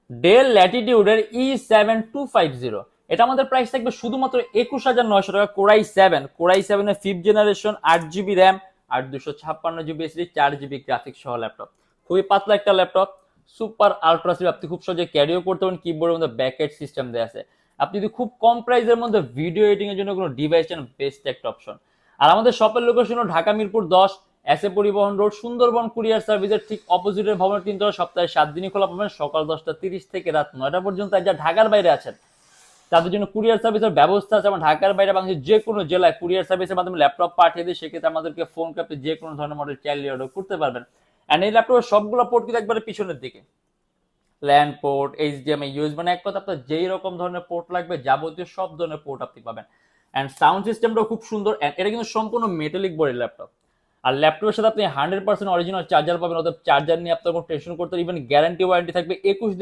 Del ল্যাটিটিউডের E7250, এটা আমাদের price থাকবে শুধুমাত্র 21,900 টাকা। কোরাই সেভেনের 5th জেনারেশন, 8 জিবি র্যাম আর 256 জিবি এসডি, 4 জিবি গ্রাফিক্স সহ ল্যাপটপ। খুবই পাতলা একটা ল্যাপটপ, সুপার আলট্রা স্লিম, আপনি খুব সহজে ক্যারিও করতে পারেন। কিবোর্ডের মধ্যে ব্যাকেট সিস্টেম দেওয়া আছে। আপনি যদি খুব কম প্রাইসের মধ্যে ভিডিও এডিটিং এর জন্য কোনো ডিভাইস চান, বেস্ট একটা অপশন। আর আমাদের শপের লোকেশন হলো ঢাকা মিরপুর 10, এস এ পরিবহন রোড, সুন্দরবন কুরিয়ার সার্ভিসের ঠিক অপোজিটের ভবনের 3 তলা। সপ্তাহে 7 দিনই খোলা পাবেন, সকাল 10টা 30 থেকে রাত 9টা পর্যন্ত। আর যা ঢাকার বাইরে আছেন তাদের জন্য কুরিয়ার সার্ভিসের ব্যবস্থা আছে। এবং ঢাকার বাইরে বাংলাদেশের যে কোনো জেলায় কুরিয়ার সার্ভিসের মাধ্যমে ল্যাপটপ পাঠিয়ে দিয়ে সেক্ষেত্রে আমাদেরকে ফোন করে আপনি যে কোনো ধরনের মডেল চাইলে অর্ডার করতে পারবেন। অ্যান্ড এই ল্যাপটপের সবগুলো পোর্ট কিন্তু একবারে পিছনের দিকে, ল্যান্ড পোর্ট, এইচডিএমআই, ইউএসবি, মানে এক কথা আপনার যেই রকম ধরনের পোর্ট লাগবে যাবতীয় সব ধরনের পোর্ট আপনি পাবেন। অ্যান্ড সাউন্ড সিস্টেমটাও খুব সুন্দর। And এটা কিন্তু সম্পূর্ণ মেটালিক বডির ল্যাপটপ। আর ল্যাপটপের সাথে আপনি 100% অরিজিনাল চার্জার পাবেন, অর্থাৎ চার্জার নিয়ে আপনার কোনো টেনশন করতে, ইভেন গ্যারান্টি ওয়ারেন্টি থাকবে 21 দিন।